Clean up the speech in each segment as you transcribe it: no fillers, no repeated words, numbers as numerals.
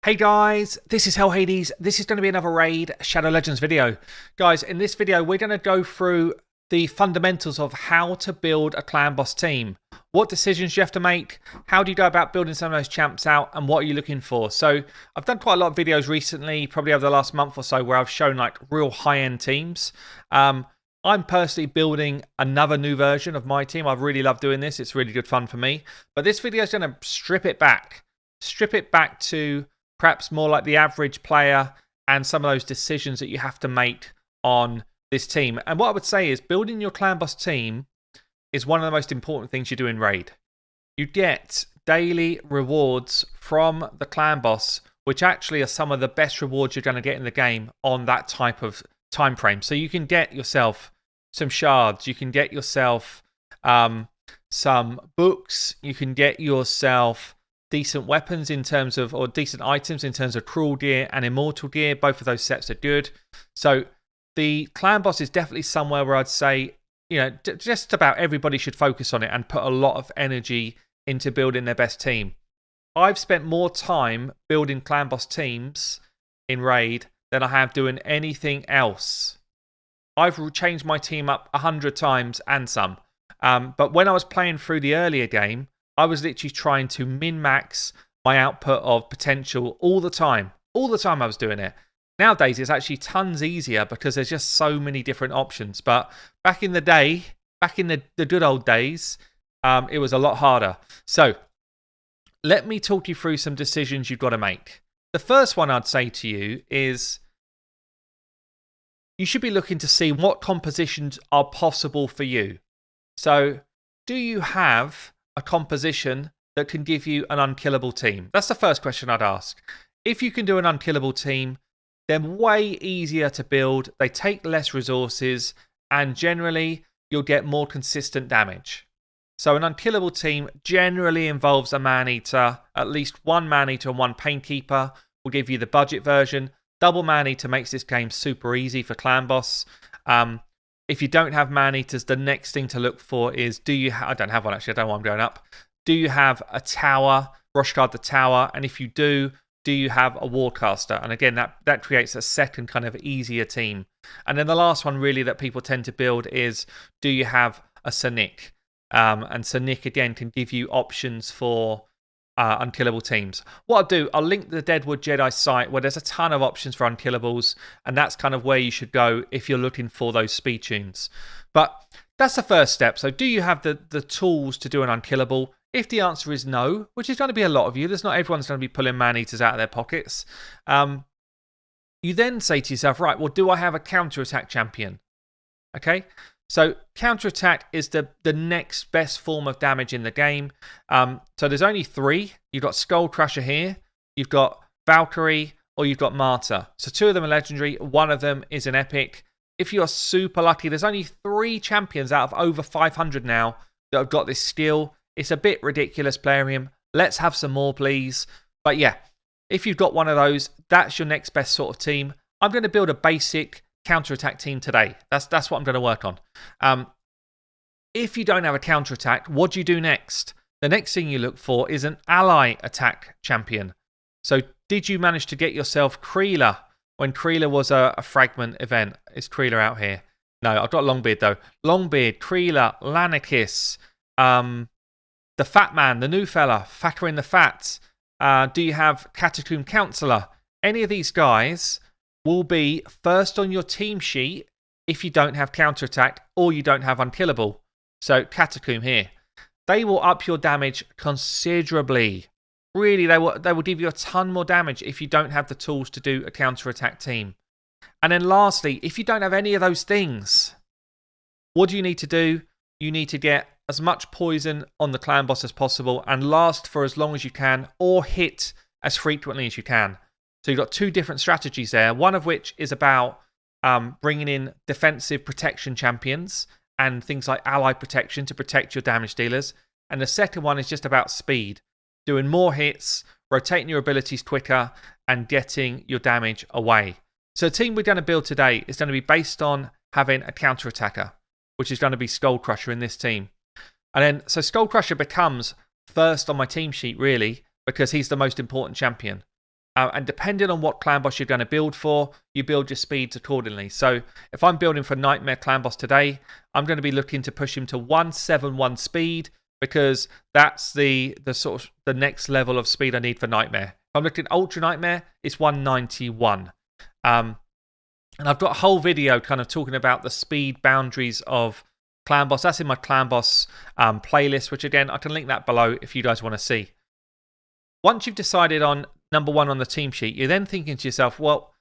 Hey guys, this is Hell Hades. This is going to be another Raid Shadow Legends video. Guys, in this video, we're going to go through the fundamentals of how to build a clan boss team. What decisions you have to make, how do you go about building some of those champs out, and what are you looking for? So, I've done quite a lot of videos recently, probably over the last month or so, where I've shown like real high-end teams. I'm personally building another new version of my team. I really love doing this. It's really good fun for me. But this video is going to strip it back. Strip it back to perhaps more like the average player and some of those decisions that you have to make on this team. And what I would say is building your clan boss team is one of the most important things you do in Raid. You get daily rewards from the clan boss, which actually are some of the best rewards you're going to get in the game on that type of time frame. So you can get yourself some shards, you can get yourself some books, you can get yourself decent weapons in terms of, or decent items in terms of cruel gear and immortal gear. Both of those sets are good. So the clan boss is definitely somewhere where I'd say, you know, just about everybody should focus on it and put a lot of energy into building their best team. I've spent more time building clan boss teams in Raid than I have doing anything else. I've changed my team up 100 times and some. But when I was playing through the earlier game, I was literally trying to min-max my output of potential all the time. All the time I was doing it. Nowadays, it's actually tons easier because there's just so many different options. But back in the day, back in the good old days, it was a lot harder. So, let me talk you through some decisions you've got to make. The first one I'd say to you is you should be looking to see what compositions are possible for you. So, do you have a composition that can give you an unkillable team? That's the first question I'd ask. If you can do an unkillable team, they're way easier to build, they take less resources, and generally you'll get more consistent damage. So an unkillable team generally involves a man-eater, at least one man-eater and one painkeeper. Will give you the budget version. Double man-eater makes this game super easy for clan boss. If you don't have man-eaters, the next thing to look for is, I don't have one actually, I don't know why I'm going up. Do you have a tower, Grush guard the tower? And if you do you have a wardcaster? And again, that creates a second kind of easier team. And then the last one really that people tend to build is, do you have a Sonic? And Sonic again can give you options for unkillable teams. What I'll do, I'll link the Deadwood Jedi site where there's a ton of options for unkillables, and that's kind of where you should go if you're looking for those speed tunes. But that's the first step. So do you have the tools to do an unkillable? If the answer is no, which is going to be a lot of you, there's not everyone's going to be pulling man-eaters out of their pockets. You then say to yourself, right, well, do I have a counter-attack champion? Okay, so counter-attack is the next best form of damage in the game. So there's only three. You've got Skull Crusher here, you've got Valkyrie, or you've got Martyr. So two of them are legendary, one of them is an epic. If you're super lucky, there's only 3 champions out of over 500 now that have got this skill. It's a bit ridiculous, Plarium. Let's have some more, please. But yeah, if you've got one of those, that's your next best sort of team. I'm going to build a basic counter-attack team today. That's what I'm going to work on. If you don't have a counter-attack, what do you do next? The next thing you look for is an ally attack champion. So did you manage to get yourself Kreela when Kreela was a fragment event? Is Kreela out here? No, I've got Longbeard though. Longbeard, Kreela, Lanikis, the Fat Man, the new fella, Fatter in the Fat. Do you have Catacomb Counselor? Any of these guys will be first on your team sheet if you don't have counterattack or you don't have unkillable. So Catacomb here. They will up your damage considerably. Really, they will give you a ton more damage if you don't have the tools to do a counterattack team. And then lastly, if you don't have any of those things, what do you need to do? You need to get as much poison on the clan boss as possible and last for as long as you can, or hit as frequently as you can. So you've got 2 different strategies there, one of which is about bringing in defensive protection champions and things like ally protection to protect your damage dealers. And the second one is just about speed, doing more hits, rotating your abilities quicker, and getting your damage away. So the team we're going to build today is going to be based on having a counter-attacker, which is going to be Skull Crusher in this team. And then, so Skull Crusher becomes first on my team sheet, really, because he's the most important champion. And depending on what clan boss you're going to build for, you build your speeds accordingly. So if I'm building for Nightmare clan boss today, I'm going to be looking to push him to 171 speed, because that's the sort of the next level of speed I need for Nightmare. If I'm looking at Ultra Nightmare, it's 191. And I've got a whole video kind of talking about the speed boundaries of clan boss. That's in my clan boss playlist, which again, I can link that below if you guys want to see. Once you've decided on number 1 on the team sheet, you're then thinking to yourself, well,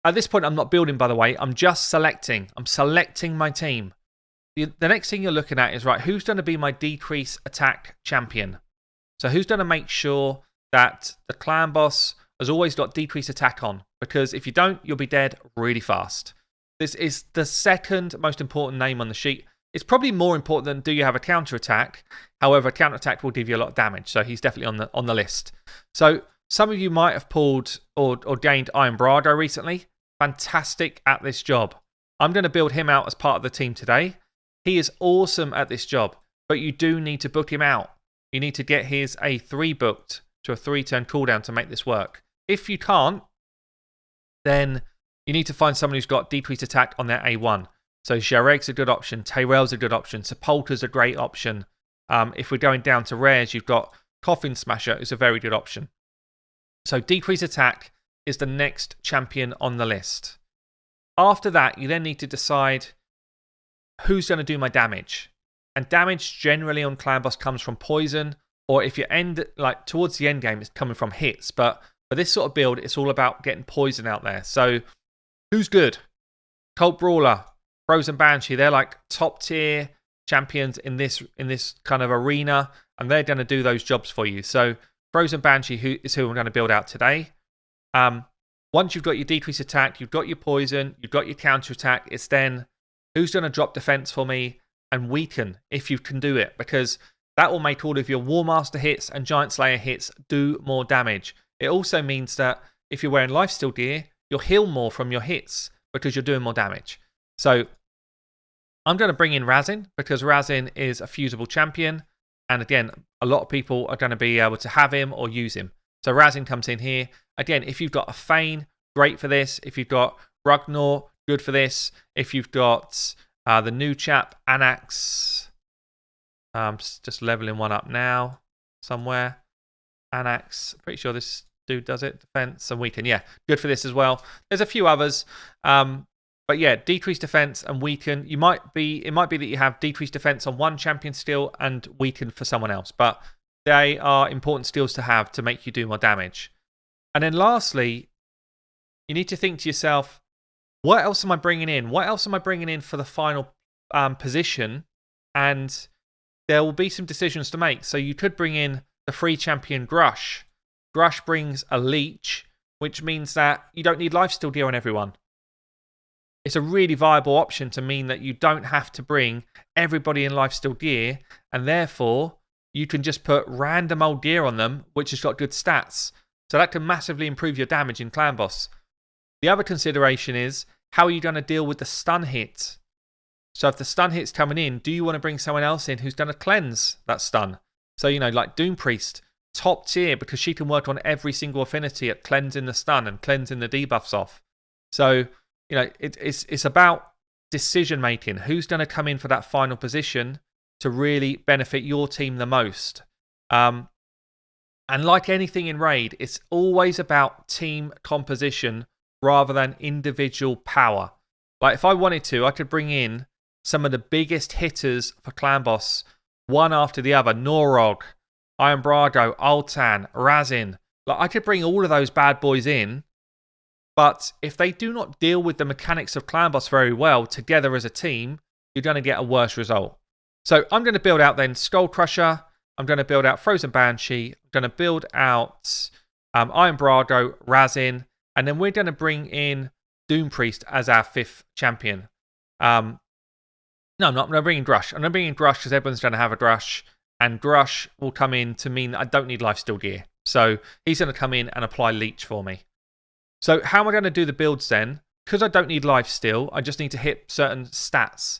at this point, I'm not building, by the way. I'm just selecting. I'm selecting my team. The next thing you're looking at is, right, who's going to be my decrease attack champion? So who's going to make sure that the clan boss has always got decrease attack on? Because if you don't, you'll be dead really fast. This is the second most important name on the sheet. It's probably more important than do you have a counter attack. However, counter attack will give you a lot of damage, so he's definitely on the list. So some of you might have pulled or gained Iron Brado recently. Fantastic at this job. I'm going to build him out as part of the team today. He is awesome at this job, but you do need to book him out. You need to get his A3 booked to a 3-turn cooldown to make this work. If you can't, then you need to find someone who's got decreased attack on their A1. So Jareg's a good option, Tyrell's a good option, Sepulta's a great option. If we're going down to rares, you've got Coffin Smasher is a very good option. So decreased attack is the next champion on the list. After that, you then need to decide who's going to do my damage. And damage generally on clan boss comes from poison, or if you end like towards the end game, it's coming from hits. But for this sort of build, it's all about getting poison out there. So who's good? Cult Brawler, Frozen Banshee, they're like top tier champions in this kind of arena, and they're going to do those jobs for you. So Frozen Banshee is who I'm going to build out today. Once you've got your decrease attack, you've got your poison, you've got your counter attack, it's then who's going to drop defense for me and weaken if you can do it, because that will make all of your War Master hits and Giant Slayer hits do more damage. It also means that if you're wearing lifesteal gear, you'll heal more from your hits because you're doing more damage. So I'm going to bring in Razin because Razin is a fusible champion. And again, a lot of people are going to be able to have him or use him. So Razin comes in here. Again, if you've got a Fane, great for this. If you've got Ragnar, good for this. If you've got the new chap, Anax, just leveling one up now somewhere. Anax, pretty sure this dude does it. Defense and weaken. Yeah, good for this as well. There's a few others. But yeah, decreased defense and weaken. It might be that you have decreased defense on one champion still and weaken for someone else. But they are important skills to have to make you do more damage. And then lastly, you need to think to yourself, what else am I bringing in? What else am I bringing in for the final position? And there will be some decisions to make. So you could bring in the free champion Grush. Grush brings a leech, which means that you don't need lifesteal gear on everyone. It's a really viable option to mean that you don't have to bring everybody in lifesteal gear, and therefore you can just put random old gear on them, which has got good stats. So that can massively improve your damage in Clan Boss. The other consideration is, how are you going to deal with the stun hit? So if the stun hit's coming in, do you want to bring someone else in who's going to cleanse that stun? So, like Doom Priest, top tier, because she can work on every single affinity at cleansing the stun and cleansing the debuffs off. So, it's about decision making. Who's going to come in for that final position to really benefit your team the most? And like anything in Raid, it's always about team composition rather than individual power. Like if I wanted to, I could bring in some of the biggest hitters for Clan Boss, one after the other. Norog, Iron Brado, Altan, Razin. Like I could bring all of those bad boys in, but if they do not deal with the mechanics of Clan Boss very well together as a team, you're going to get a worse result. So I'm going to build out then Skull Crusher. I'm going to build out Frozen Banshee. I'm going to build out Iron Brado, Razin, and then we're going to bring in Doom Priest as our 5th champion. No, I'm not. I'm going to bring in Grush. I'm going to bring in Grush because everyone's going to have a Grush, and Grush will come in to mean that I don't need lifesteal gear. So he's going to come in and apply Leech for me. So how am I going to do the builds then? Because I don't need lifesteal, I just need to hit certain stats.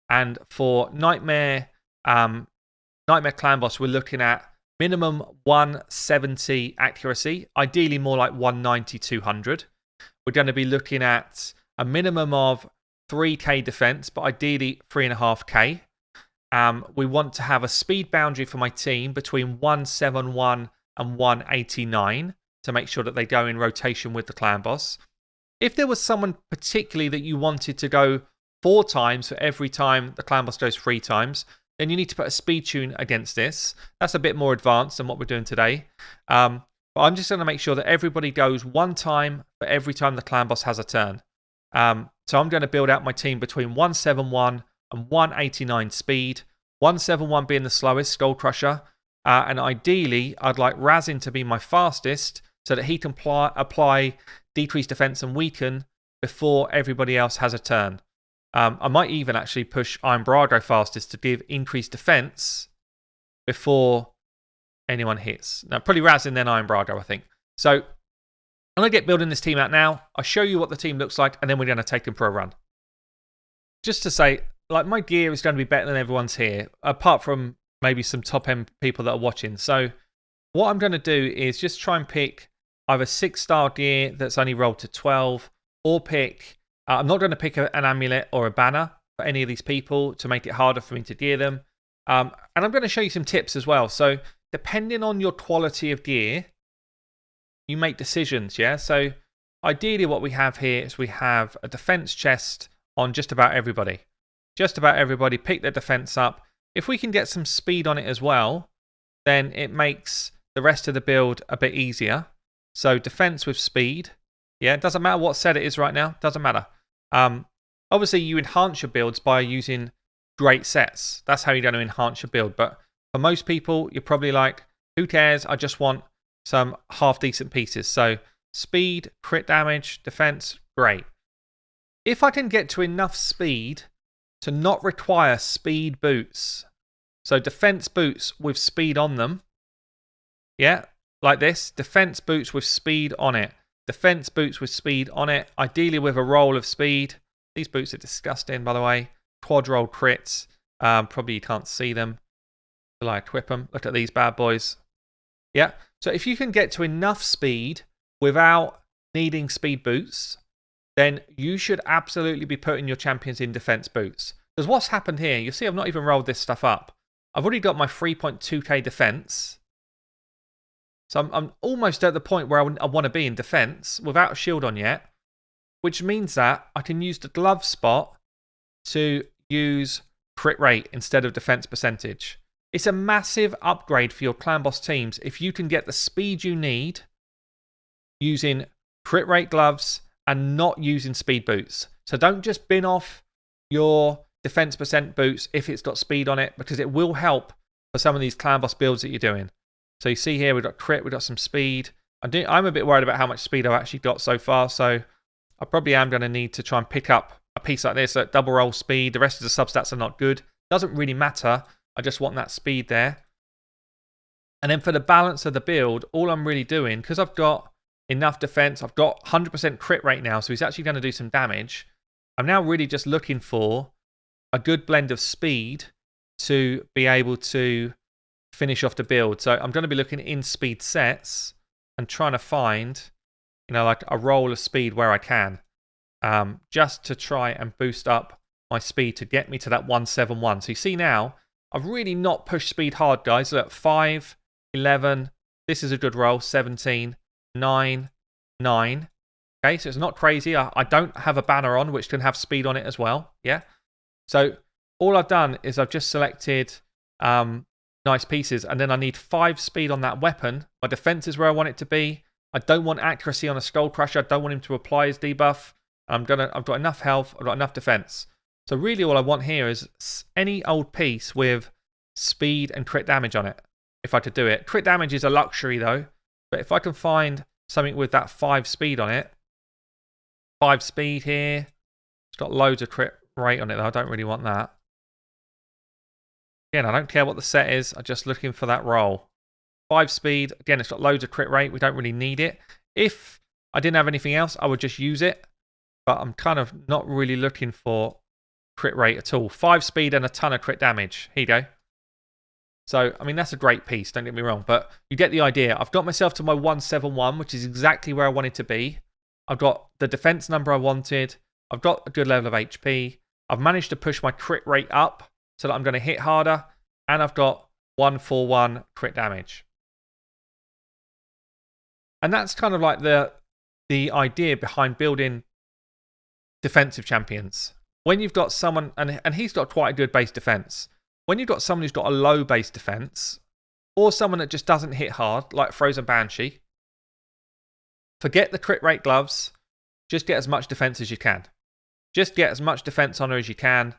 And for Nightmare Clan Boss, we're looking at minimum 170 accuracy, ideally more like 190, 200. We're going to be looking at a minimum of 3k defense, but ideally 3.5k. We want to have a speed boundary for my team between 171 and 189 to make sure that they go in rotation with the clan boss. If there was someone particularly that you wanted to go 4 times for every time the clan boss goes 3 times, then you need to put a speed tune against this. That's a bit more advanced than what we're doing today. But I'm just going to make sure that everybody goes 1 time for every time the clan boss has a turn. So I'm going to build out my team between 171 and 189 speed. 171 being the slowest, Skull Crusher. And ideally, I'd like Razin to be my fastest so that he can apply decreased defense and weaken before everybody else has a turn. I might even actually push Iron Brago fastest to give increased defense before anyone hits. Now, probably Razin, then Iron Brago, I think. So I'm going to get building this team out now. I'll show you what the team looks like, and then we're going to take them for a run. Just to say, like, my gear is going to be better than everyone's here, apart from maybe some top-end people that are watching. So what I'm going to do is just try and pick either 6-star gear that's only rolled to 12, or pick... I'm not going to pick an amulet or a banner for any of these people to make it harder for me to gear them. And I'm going to show you some tips as well. So depending on your quality of gear, you make decisions, yeah? So ideally what we have here is we have a defense chest on just about everybody. Just about everybody, pick their defense up. If we can get some speed on it as well, then it makes the rest of the build a bit easier. So defense with speed. Yeah, it doesn't matter what set it is right now. Doesn't matter. Obviously, you enhance your builds by using great sets. That's how you're going to enhance your build. But for most people, you're probably like, who cares? I just want some half-decent pieces. So speed, crit damage, defense, great. If I can get to enough speed to not require speed boots, so defense boots with speed on them, yeah, like this, defense boots with speed on it. Defense boots with speed on it, ideally with a roll of speed. These boots are disgusting, by the way. Quad roll crits. Probably you can't see them till I equip them. Look at these bad boys. Yeah. So if you can get to enough speed without needing speed boots, then you should absolutely be putting your champions in defense boots. Because what's happened here, you'll see I've not even rolled this stuff up. I've already got my 3.2k defense. So I'm almost at the point where I want to be in defense without a shield on yet, which means that I can use the glove spot to use crit rate instead of defense percentage. It's a massive upgrade for your clan boss teams if you can get the speed you need using crit rate gloves and not using speed boots. So don't just bin off your defense percent boots if it's got speed on it, because it will help for some of these clan boss builds that you're doing. So you see here, we've got crit, we've got some speed. I'm a bit worried about how much speed I've actually got so far, so I probably am going to need to try and pick up a piece like this at double roll speed. The rest of the substats are not good. Doesn't really matter. I just want that speed there. And then for the balance of the build, all I'm really doing, because I've got enough defense, I've got 100% crit rate now, so he's actually going to do some damage. I'm now really just looking for a good blend of speed to be able to finish off the build. So I'm going to be looking in speed sets and trying to find, like a roll of speed where I can, just to try and boost up my speed to get me to that 171. So you see now, I've really not pushed speed hard, guys. Look, 5, 11, this is a good roll, 17, 9, 9. Okay, so it's not crazy. I don't have a banner on, which can have speed on it as well. Yeah. So all I've done is I've just selected nice pieces, and then I need 5 speed on that weapon. My defense is where I want it to be. I don't want accuracy on a Skull Crusher. I don't want him to apply his debuff. I've got enough health. I've got enough defense. So really all I want here is any old piece with speed and crit damage on it, if I could do it. Crit damage is a luxury though, but if I can find something with that 5 speed on it, 5 speed here, it's got loads of crit rate on it though. I don't really want that. Again, I don't care what the set is. I'm just looking for that roll. 5 speed. Again, it's got loads of crit rate. We don't really need it. If I didn't have anything else, I would just use it. But I'm kind of not really looking for crit rate at all. 5 speed and a ton of crit damage. Here you go. So, I mean, that's a great piece, don't get me wrong, but you get the idea. I've got myself to my 171, which is exactly where I wanted to be. I've got the defense number I wanted. I've got a good level of HP. I've managed to push my crit rate up so that I'm going to hit harder. And I've got 141 crit damage. And that's kind of like the idea behind building defensive champions. When you've got someone, and he's got quite a good base defense. When you've got someone who's got a low base defense, or someone that just doesn't hit hard, like Frozen Banshee, forget the crit rate gloves. Just get as much defense as you can. Just get as much defense on her as you can.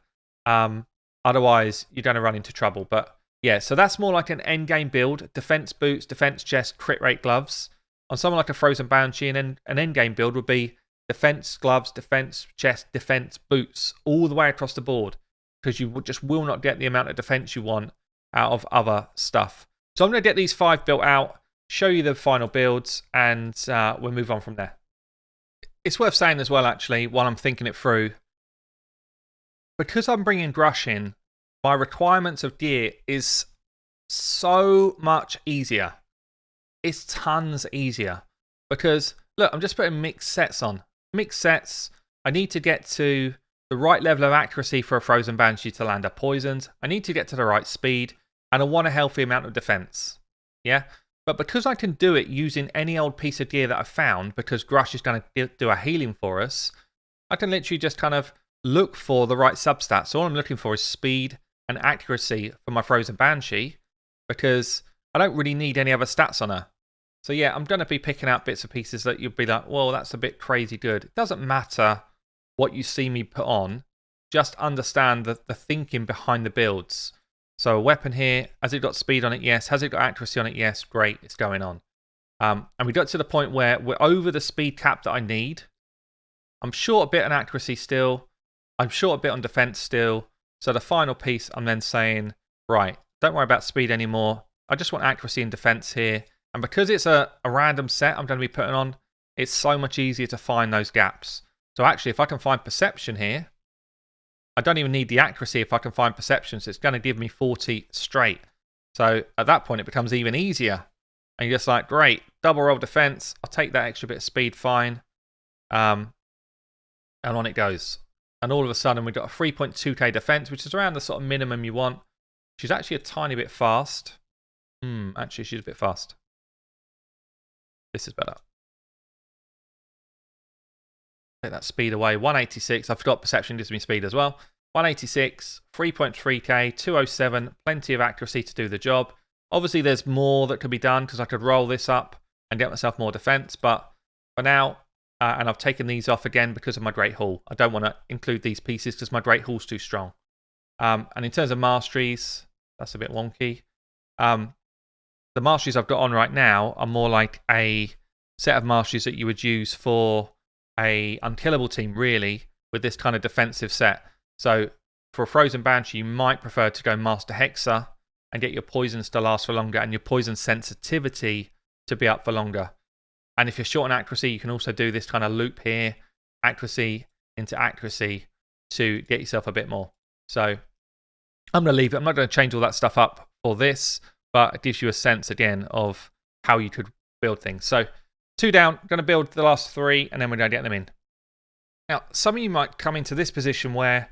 Otherwise, you're going to run into trouble. But yeah, so that's more like an endgame build. Defense boots, defense chest, crit rate gloves. On someone like a Frozen Banshee, and an endgame build would be defense gloves, defense chest, defense boots, all the way across the board. Because you just will not get the amount of defense you want out of other stuff. So I'm going to get these 5 built out, show you the final builds, and we'll move on from there. It's worth saying as well, actually, while I'm thinking it through, because I'm bringing Grush in, my requirements of gear is so much easier. It's tons easier. Because, look, I'm just putting mixed sets on. Mixed sets, I need to get to the right level of accuracy for a Frozen Banshee to land her poisons. I need to get to the right speed, and I want a healthy amount of defense. Yeah? But because I can do it using any old piece of gear that I've found, because Grush is going to do a healing for us, I can literally just kind of look for the right substats. So all I'm looking for is speed and accuracy for my Frozen Banshee, because I don't really need any other stats on her. So yeah, I'm going to be picking out bits and pieces that you'll be like, well, that's a bit crazy good. It doesn't matter what you see me put on. Just understand the thinking behind the builds. So a weapon here, has it got speed on it? Yes. Has it got accuracy on it? Yes. Great, it's going on. And we got to the point where we're over the speed cap that I need. I'm short a bit on accuracy still. I'm short a bit on defense still. So the final piece, I'm then saying, right, don't worry about speed anymore. I just want accuracy and defense here. And because it's a random set I'm going to be putting on, it's so much easier to find those gaps. So actually, if I can find perception here, I don't even need the accuracy if I can find perception, so it's going to give me 40 straight. So at that point, it becomes even easier. And you're just like, great, double roll defense. I'll take that extra bit of speed, fine. And on it goes. And all of a sudden, we've got a 3.2k defense, which is around the sort of minimum you want. She's actually a tiny bit fast. Actually, she's a bit fast. This is better. Take that speed away. 186. I forgot perception gives me speed as well. 186, 3.3k, 207. Plenty of accuracy to do the job. Obviously, there's more that could be done because I could roll this up and get myself more defense. But for now, and I've taken these off again because of my Great Hall. I don't want to include these pieces because my Great Hall's too strong. And in terms of Masteries, that's a bit wonky. The Masteries I've got on right now are more like a set of Masteries that you would use for a unkillable team, really, with this kind of defensive set. So for a Frozen Banshee, you might prefer to go Master Hexer and get your poisons to last for longer and your poison sensitivity to be up for longer. And if you're short on accuracy, you can also do this kind of loop here, accuracy into accuracy, to get yourself a bit more. So I'm going to leave it. I'm not going to change all that stuff up for this, but it gives you a sense, again, of how you could build things. So 2 down, going to build the last 3, and then we're going to get them in. Now, some of you might come into this position where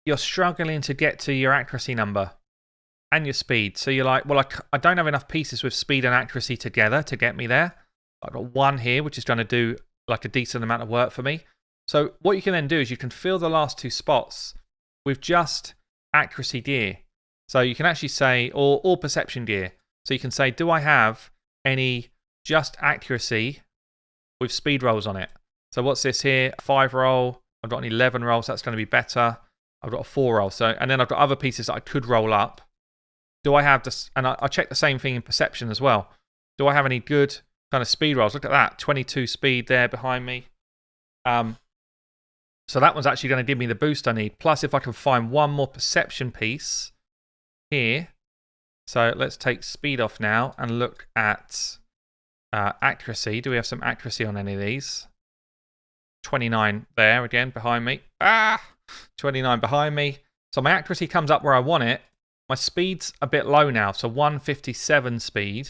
you're struggling to get to your accuracy number and your speed. So you're like, well, I don't have enough pieces with speed and accuracy together to get me there. I've got 1 here, which is going to do like a decent amount of work for me. So what you can then do is you can fill the last 2 spots with just accuracy gear. So you can actually say, or perception gear. So you can say, do I have any just accuracy with speed rolls on it? So what's this here? 5 roll. I've got an 11 roll, so that's going to be better. I've got a 4 roll. So, and then I've got other pieces that I could roll up. Do I have this? And I check the same thing in perception as well. Do I have any good kind of speed rolls? Look at that, 22 speed there behind me. So that one's actually going to give me the boost I need. Plus, if I can find one more perception piece here. So let's take speed off now and look at accuracy. Do we have some accuracy on any of these? 29 there again behind me. 29 behind me. So my accuracy comes up where I want it. my speed's a bit low now, so 157 speed,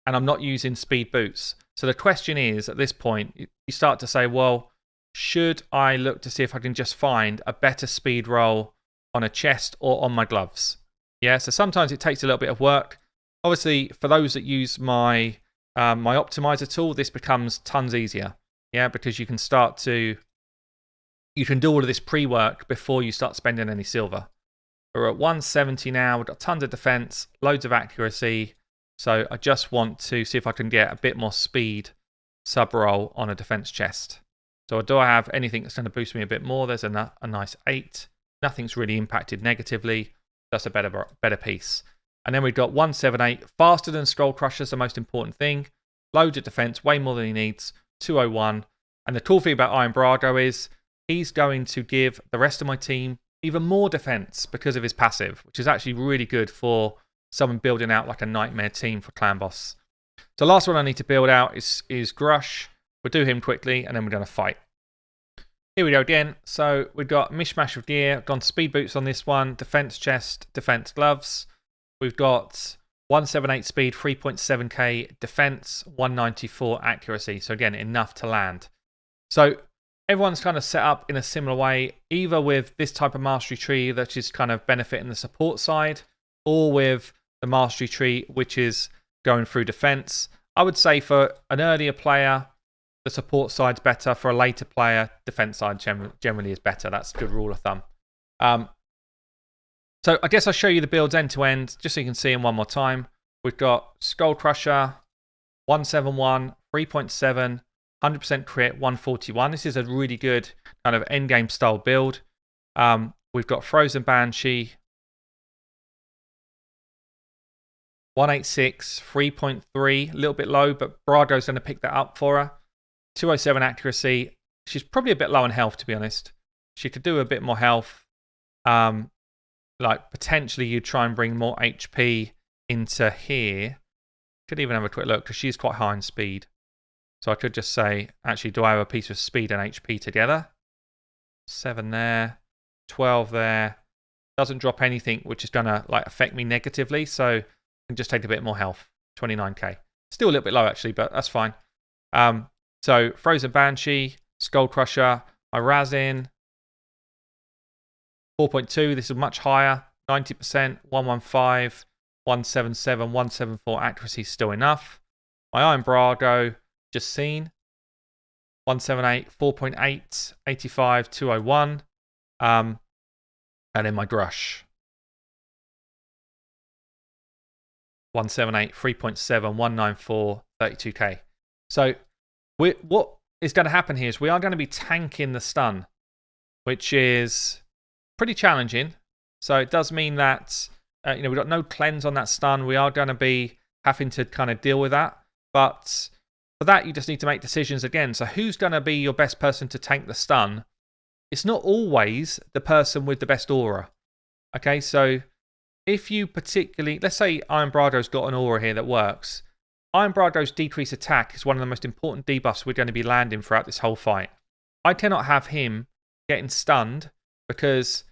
and I'm not using speed boots. So the question is, at this point, you start to say, well, should I look to see if I can just find a better speed roll on a chest or on my gloves? Yeah, so sometimes it takes a little bit of work. Obviously, for those that use my my optimizer tool, this becomes tons easier. Yeah, because you can do all of this pre-work before you start spending any silver. We're at 170 now. We've got tons of defense, loads of accuracy. So I just want to see if I can get a bit more speed sub roll on a defense chest. So do I have anything that's going to boost me a bit more? There's a nice 8. Nothing's really impacted negatively. That's a better piece. And then we've got 178. Faster than Skull Crusher's the most important thing. Loads of defense, way more than he needs. 201. And the cool thing about Iron Brago is he's going to give the rest of my team even more defense because of his passive, which is actually really good for someone building out like a nightmare team for Clan Boss. So last one I need to build out is Grush. We'll do him quickly, and then we're going to fight. Here we go again. So we've got mishmash of gear. Gone speed boots on this one. Defense chest, defense gloves. We've got 178 speed, 3.7k defense, 194 accuracy. So again, enough to land. So everyone's kind of set up in a similar way, either with this type of mastery tree that is kind of benefiting the support side, or with the mastery tree which is going through defense. I would say for an earlier player, the support side's better. For a later player, defense side generally is better. That's a good rule of thumb. So I guess I'll show you the builds end to end, just so you can see them one more time. We've got Skull Crusher, 171, 3.7, 100% crit, 141. This is a really good kind of endgame style build. We've got Frozen Banshee, 186, 3.3, a little bit low, but Brago's going to pick that up for her. 207 accuracy. She's probably a bit low on health, to be honest. She could do a bit more health. Like potentially you'd try and bring more HP into here. Could even have a quick look because she's quite high in speed. So I could just say, actually, do I have a piece of speed and HP together? 7 there, 12 there. Doesn't drop anything which is going to like affect me negatively. So I can just take a bit more health. 29k. Still a little bit low actually, but that's fine. So Frozen Banshee, Skull Crusher, my Razin, 4.2. This is much higher. 90%, 115, 177, 174 accuracy still enough. My Iron Brago, just seen. 178, 4.8, 85, 201. And then my Grush. 178, 3.7, 194, 32k. So what is going to happen here is we are going to be tanking the stun, which is pretty challenging. So it does mean that we've got no cleanse on that stun. We are going to be having to kind of deal with that. But for that, you just need to make decisions again. So who's going to be your best person to tank the stun? It's not always the person with the best aura. Okay, so if you particularly, let's say Iron Brago's got an aura here that works. Iron Brago's decreased attack is one of the most important debuffs we're going to be landing throughout this whole fight. I cannot have him getting stunned because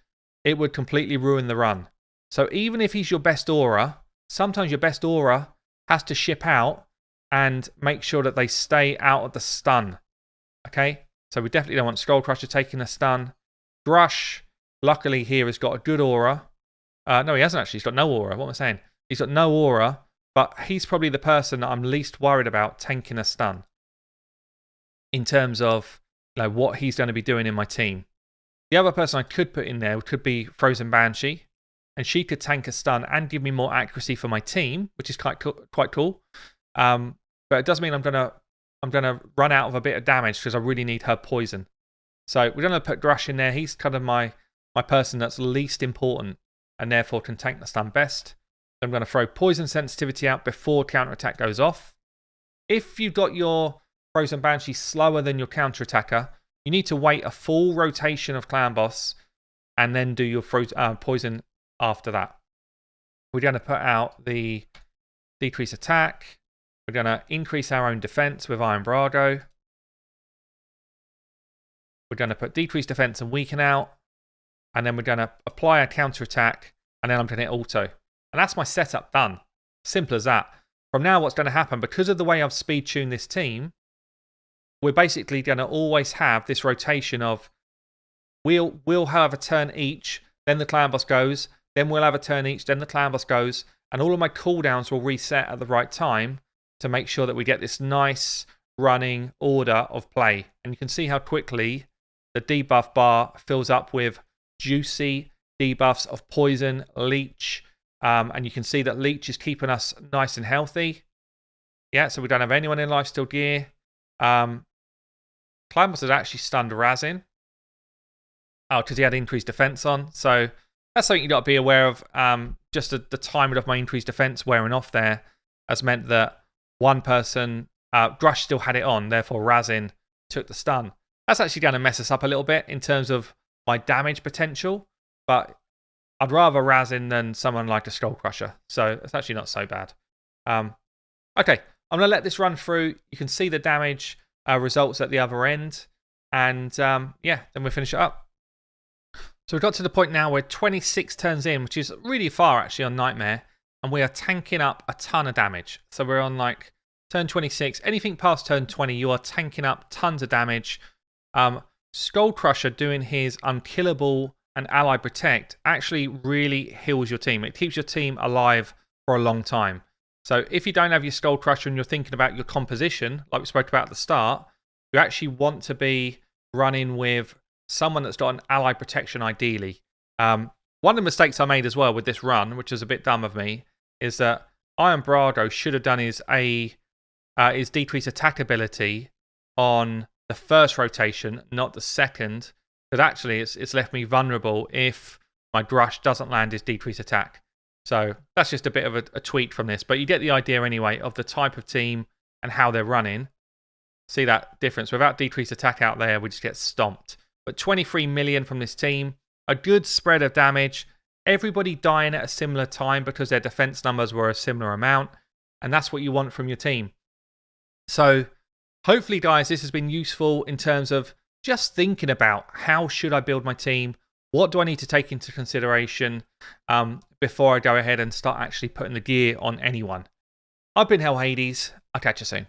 it would completely ruin the run. So even if he's your best aura, sometimes your best aura has to ship out and make sure that they stay out of the stun. Okay? So we definitely don't want Skull Crusher taking a stun. Grush, luckily here, has got a good aura. No, he hasn't actually. He's got no aura. What am I saying? He's got no aura, but he's probably the person that I'm least worried about tanking a stun in terms of what he's going to be doing in my team. The other person I could put in there could be Frozen Banshee, and she could tank a stun and give me more accuracy for my team, which is quite cool. But it does mean I'm gonna run out of a bit of damage because I really need her poison. So we're going to put Grush in there. He's kind of my person that's least important and therefore can tank the stun best. So I'm going to throw poison sensitivity out before counterattack goes off. If you've got your Frozen Banshee slower than your counterattacker, you need to wait a full rotation of Clan Boss and then do your poison after that. We're going to put out the decrease attack. We're going to increase our own defense with Iron Brago. We're going to put decrease defense and weaken out. And then we're going to apply a counterattack and then I'm going to hit auto. And that's my setup done. Simple as that. From now, what's going to happen, because of the way I've speed tuned this team, we're basically going to always have this rotation of we'll have a turn each, then the clan boss goes, then we'll have a turn each, then the clan boss goes, and all of my cooldowns will reset at the right time to make sure that we get this nice running order of play. And you can see how quickly the debuff bar fills up with juicy debuffs of poison, leech, and you can see that leech is keeping us nice and healthy. Yeah, so we don't have anyone in lifesteal gear. Clan boss has actually stunned Razin. Oh, because he had increased defense on. So that's something you've got to be aware of. Just the timing of my increased defense wearing off there has meant that one person, Grush still had it on, therefore Razin took the stun. That's actually going to mess us up a little bit in terms of my damage potential, but I'd rather Razin than someone like a Skull Crusher, so it's actually not so bad. Okay, I'm going to let this run through. You can see the damage results at the other end, and yeah, then we'll finish it up. So we've got to the point now where 26 turns in, which is really far actually on Nightmare, and we are tanking up a ton of damage. So we're on like turn 26. Anything past turn 20, you are tanking up tons of damage. Skull Crusher doing his Unkillable and Ally Protect actually really heals your team. It keeps your team alive for a long time. So if you don't have your Skull Crusher and you're thinking about your composition, like we spoke about at the start, you actually want to be running with someone that's got an ally protection ideally. One of the mistakes I made as well with this run, which is a bit dumb of me, is that Iron Brado should have done his decreased attack ability on the first rotation, not the second. Because actually it's left me vulnerable if my Grush doesn't land his decreased attack. So that's just a bit of a tweak from this. But you get the idea anyway of the type of team and how they're running. See that difference? Without decreased attack out there, we just get stomped. But 23 million from this team, a good spread of damage, everybody dying at a similar time because their defense numbers were a similar amount, and that's what you want from your team. So hopefully, guys, this has been useful in terms of just thinking about how should I build my team, what do I need to take into consideration before I go ahead and start actually putting the gear on anyone. I've been Hell Hades, I'll catch you soon.